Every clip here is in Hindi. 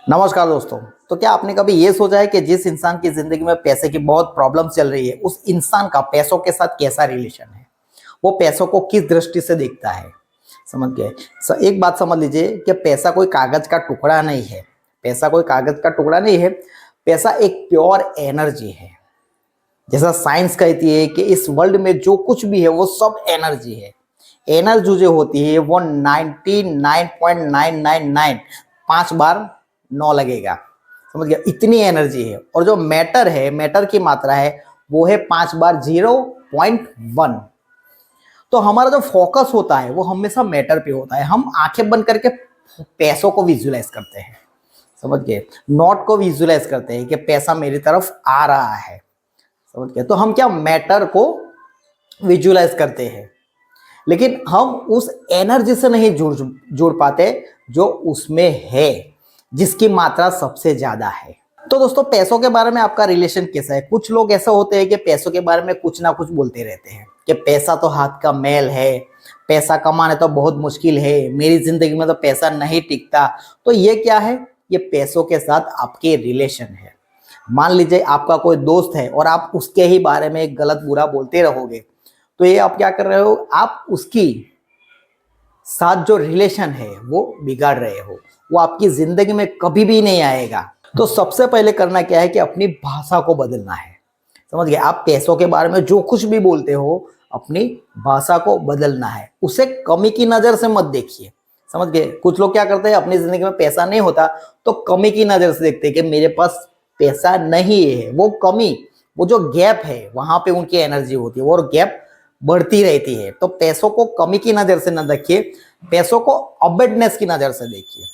नमस्कार दोस्तों। तो क्या आपने कभी ये सोचा है कि जिस इंसान की जिंदगी में पैसे की बहुत प्रॉब्लम चल रही है, उस इंसान का पैसों के साथ कैसा रिलेशन है, वो पैसों को किस दृष्टि से देखता है। समझ गए। एक बात समझ लीजिए कि पैसा कोई कागज का टुकड़ा नहीं है। पैसा कोई कागज का टुकड़ा नहीं है। पैसा एक प्योर एनर्जी है। जैसा साइंस कहती है कि इस वर्ल्ड में जो कुछ भी है वो सब एनर्जी है। एनर्जी जो होती है वो 99.999 5 बार 9 लगेगा। समझ गया, इतनी एनर्जी है। और जो मैटर है, मैटर की मात्रा है, वो है 5 बार 0.1। तो हमारा जो फोकस होता है वो हमेशा मैटर पे होता है। हम आंखें बंद करके पैसों को विजुलाइज करते हैं। समझ गए, नोट को विजुलाइज करते हैं कि पैसा मेरी तरफ आ रहा है। समझ गए, तो हम क्या मैटर को विजुलाइज करते हैं, लेकिन हम उस एनर्जी से नहीं जुड़ पाते जो उसमें है, जिसकी मात्रा सबसे ज्यादा है। तो दोस्तों, पैसों के बारे में आपका रिलेशन कैसा है? कुछ लोग ऐसे होते हैं कि पैसों के बारे में कुछ ना कुछ बोलते रहते हैं कि पैसा तो हाथ का मैल है, पैसा कमाने तो बहुत मुश्किल है, मेरी जिंदगी में तो पैसा नहीं टिकता। तो ये क्या है? ये पैसों के साथ आपके रिलेशन है। मान लीजिए आपका कोई दोस्त है और आप उसके ही बारे में गलत बुरा बोलते रहोगे, तो ये आप क्या कर रहे हो? आप उसकी साथ जो रिलेशन है वो बिगाड़ रहे हो। वो आपकी जिंदगी में कभी भी नहीं आएगा। तो सबसे पहले करना क्या है कि अपनी भाषा को बदलना है। समझ गए, आप पैसों के बारे में जो कुछ भी बोलते हो, अपनी भाषा को बदलना है। उसे कमी की नजर से मत देखिए। समझ गए, कुछ लोग क्या करते हैं, अपनी जिंदगी में पैसा नहीं होता तो कमी की नजर से देखते हैं कि मेरे पास पैसा नहीं है। वो कमी, वो जो गैप है, वहां पे उनकी एनर्जी होती है और गैप बढ़ती रहती है। तो पैसों को कमी की नजर से न देखिए, पैसों को अबेडनेस की नजर से देखिए।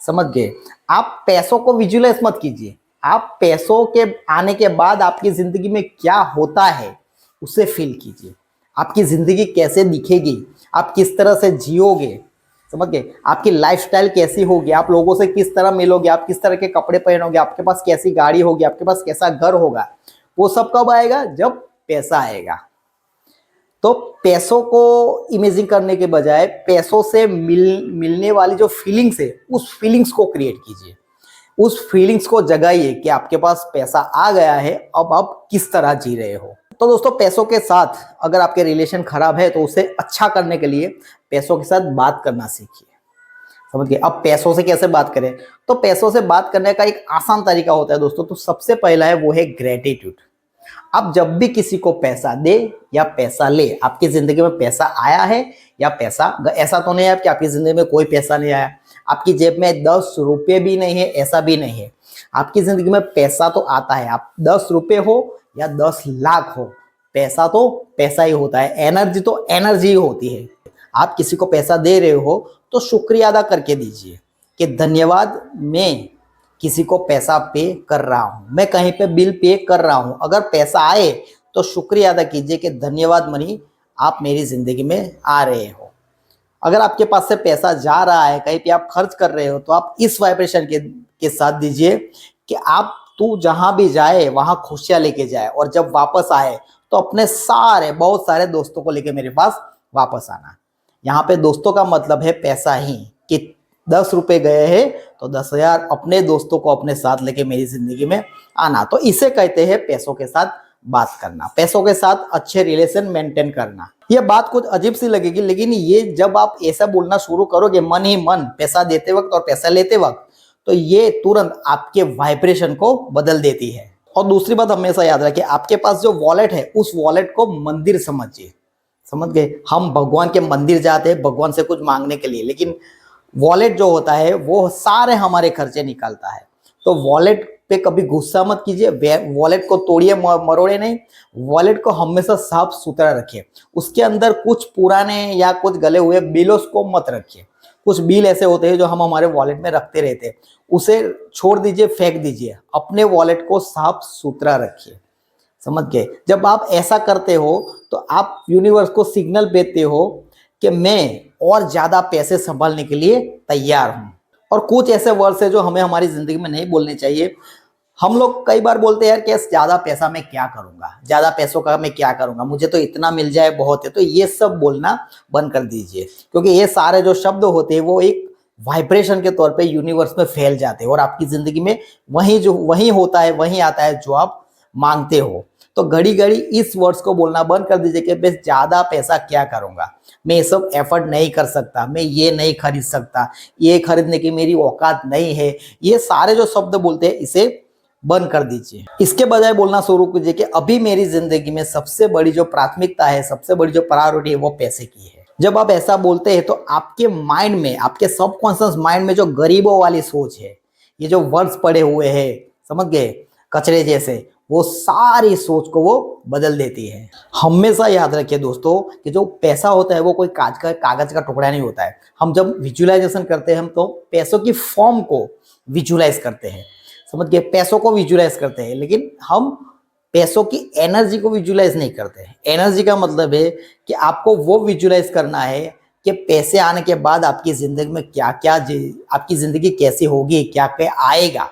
समझ गए, आप पैसों को विजुलाइज मत कीजिए। आप पैसों के आने के बाद आपकी जिंदगी में क्या होता है उसे फील कीजिए। आपकी जिंदगी कैसे दिखेगी, आप किस तरह से जियोगे। समझ गए, आपकी लाइफस्टाइल कैसी होगी, आप लोगों से किस तरह मिलोगे, आप किस तरह के कपड़े पहनोगे, आपके पास कैसी गाड़ी होगी, आपके पास कैसा घर होगा। वो सब कब आएगा? जब पैसा आएगा। तो पैसों को इमेजिन करने के बजाय पैसों से मिलने वाली जो फीलिंग्स है, उस फीलिंग्स को क्रिएट कीजिए। उस फीलिंग्स को जगाइए कि आपके पास पैसा आ गया है, अब आप किस तरह जी रहे हो। तो दोस्तों, पैसों के साथ अगर आपके रिलेशन खराब है तो उसे अच्छा करने के लिए पैसों के साथ बात करना सीखिए। समझ गए, अब पैसों से कैसे बात करें? तो पैसों से बात करने का एक आसान तरीका होता है दोस्तों। तो सबसे पहला है वो है ग्रेटिट्यूड। आप जब भी किसी को पैसा दे या पैसा ले, आपकी जिंदगी में पैसा आया है या पैसा, ऐसा तो नहीं है कि आपकी जिंदगी में कोई पैसा नहीं आया, आपकी जेब में 10 रुपये भी नहीं है, ऐसा भी नहीं है। आपकी जिंदगी में पैसा तो आता है। आप 10 रुपये हो या 10 लाख हो, पैसा तो पैसा ही होता है। एनर्जी तो एनर्जी ही होती है। आप किसी को पैसा दे रहे हो तो शुक्रिया अदा करके दीजिए कि धन्यवाद, मैं किसी को पैसा पे कर रहा हूं, मैं कहीं पे बिल पे कर रहा हूं। अगर पैसा आए तो शुक्रिया अदा कीजिए कि धन्यवाद मनी, आप मेरी जिंदगी में आ रहे हो। अगर आपके पास से पैसा जा रहा है, कहीं पे आप खर्च कर रहे हो, तो आप इस वाइब्रेशन के साथ दीजिए कि आप, तू जहां भी जाए वहां खुशियां लेके जाए, और जब वापस आए तो अपने सारे, बहुत सारे दोस्तों को लेके मेरे पास वापस आना। यहाँ पे दोस्तों का मतलब है पैसा ही, कि 10 रुपए गए हैं तो 10,000 अपने दोस्तों को अपने साथ लेके मेरी जिंदगी में आना। तो इसे कहते हैं पैसों के साथ बात करना, पैसों के साथ अच्छे रिलेशन मेंटेन करना। ये बात कुछ अजीब सी लगेगी, लेकिन ये जब आप ऐसा बोलना शुरू करोगे मन ही मन, पैसा देते वक्त और पैसा लेते वक्त, तो ये तुरंत आपके वाइब्रेशन को बदल देती है। और दूसरी बात हमेशा याद रखिए, आपके पास जो वॉलेट है, उस वॉलेट को मंदिर समझिए। समझ गए, हम भगवान के मंदिर जाते हैं भगवान से कुछ मांगने के लिए, लेकिन वॉलेट जो होता है वो सारे हमारे खर्चे निकालता है। तो वॉलेट पे कभी गुस्सा मत कीजिए, वॉलेट को तोड़िए मरोड़े नहीं। वॉलेट को हमेशा साफ सुथरा रखिए। उसके अंदर कुछ पुराने या कुछ गले हुए बिलों को मत रखिए। कुछ बिल ऐसे होते हैं जो हम हमारे वॉलेट में रखते रहते हैं, उसे छोड़ दीजिए, फेंक दीजिए। अपने वॉलेट को साफ सुथरा रखिए। समझ गए, जब आप ऐसा करते हो तो आप यूनिवर्स को सिग्नल देते हो कि मैं और ज्यादा पैसे संभालने के लिए तैयार हूं। और कुछ ऐसे वर्ड्स है जो हमें हमारी जिंदगी में नहीं बोलने चाहिए। हम लोग कई बार बोलते हैं यार कि ज्यादा पैसा मैं क्या करूंगा, ज्यादा पैसों का मैं क्या करूंगा, मुझे तो इतना मिल जाए बहुत है। तो ये सब बोलना बंद कर दीजिए, क्योंकि ये सारे जो शब्द होते हैं वो एक वाइब्रेशन के तौर पे यूनिवर्स में फैल जाते हैं और आपकी जिंदगी में वही होता है, वही आता है जो आप मांगते हो। तो घड़ी घड़ी इस वर्ड्स को बोलना बंद कर दीजिए कि बस ज्यादा पैसा क्या करूंगा, मैं ये सब एफर्ट नहीं कर सकता, मैं ये नहीं खरीद सकता, ये खरीदने की मेरी औकात नहीं है। ये सारे जो शब्द बोलते हैं इसे बंद कर दीजिए। इसके बजाय बोलना शुरू कीजिए कि अभी मेरी जिंदगी में सबसे बड़ी जो प्राथमिकता है, सबसे बड़ी जो प्रायोरिटी है वो पैसे की है। जब आप ऐसा बोलते हैं तो आपके माइंड में, आपके सबकॉन्शियस माइंड में जो गरीबों वाली सोच है, ये जो वर्ड्स पड़े हुए हैं, समझ गए, कचरे जैसे, वो सारी सोच को वो बदल देती है। हमेशा याद रखिए दोस्तों कि जो पैसा होता है वो कोई कागज का टुकड़ा नहीं होता है। हम जब विजुअलाइजेशन करते हैं हम तो पैसों की फॉर्म को विजुअलाइज करते हैं, समझ गए, पैसों को विजुअलाइज करते हैं, लेकिन हम पैसों की एनर्जी को विजुअलाइज नहीं करते हैं। एनर्जी का मतलब है कि आपको वो विजुअलाइज करना है कि पैसे आने के बाद आपकी जिंदगी में क्या क्या, आपकी जिंदगी कैसी होगी, क्या क्या आएगा।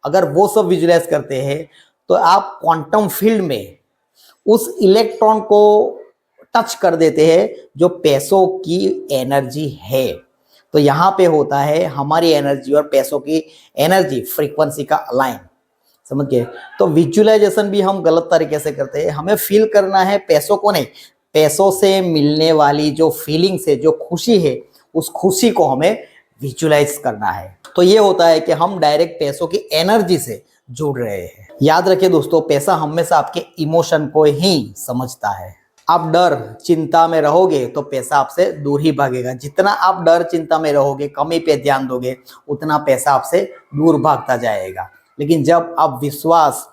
अगर वो सब विजुअलाइज करते हैं तो आप क्वांटम फील्ड में उस इलेक्ट्रॉन को टच कर देते हैं जो पैसों की एनर्जी है। तो यहाँ पे होता है हमारी एनर्जी और पैसों की एनर्जी फ्रीक्वेंसी का अलाइन, समझ गए। तो विजुअलाइजेशन भी हम गलत तरीके से करते हैं। हमें फील करना है पैसों को नहीं, पैसों से मिलने वाली जो फीलिंग्स है, जो खुशी है, उस खुशी को हमें विजुअलाइज करना है। तो ये होता है कि हम डायरेक्ट पैसों की एनर्जी से जुड़ रहे हैं। याद रखिए दोस्तों, पैसा हमेशा आपके इमोशन को ही समझता है। आप डर चिंता में रहोगे तो पैसा आपसे दूर ही भागेगा। जितना आप डर चिंता में रहोगे, कमी पे ध्यान दोगे, उतना पैसा आपसे दूर भागता जाएगा। लेकिन जब आप विश्वास,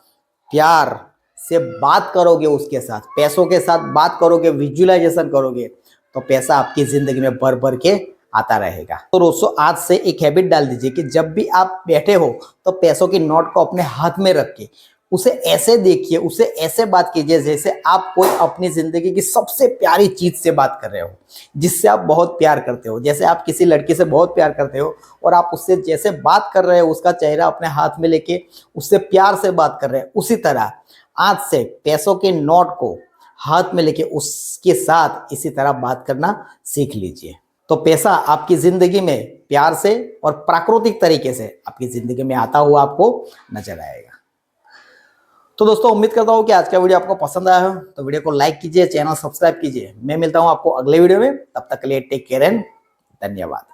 प्यार से बात करोगे, उसके साथ, पैसों के साथ बात करोगे, विजुअलाइजेशन करोगे, तो पैसा आपकी जिंदगी में भर भर के आता रहेगा। तो दोस्तों आज से एक हैबिट डाल दीजिए कि जब भी आप बैठे हो तो पैसों की नोट को अपने हाथ में रख के उसे ऐसे देखिए, उसे ऐसे बात कीजिए जैसे आप कोई अपनी जिंदगी की सबसे प्यारी चीज से बात कर रहे हो, जिससे आप बहुत प्यार करते हो। जैसे आप किसी लड़की से बहुत प्यार करते हो और आप उससे जैसे बात कर रहे हो, उसका चेहरा अपने हाथ में लेके उससे प्यार से बात कर रहे हैं, उसी तरह आज से पैसों के नोट को हाथ में लेके उसके साथ इसी तरह बात करना सीख लीजिए। तो पैसा आपकी जिंदगी में प्यार से और प्राकृतिक तरीके से आपकी जिंदगी में आता हुआ आपको नजर आएगा। तो दोस्तों उम्मीद करता हूँ कि आज का वीडियो आपको पसंद आया हो, तो वीडियो को लाइक कीजिए, चैनल सब्सक्राइब कीजिए। मैं मिलता हूँ आपको अगले वीडियो में, तब तक के लिए टेक केयर एंड धन्यवाद।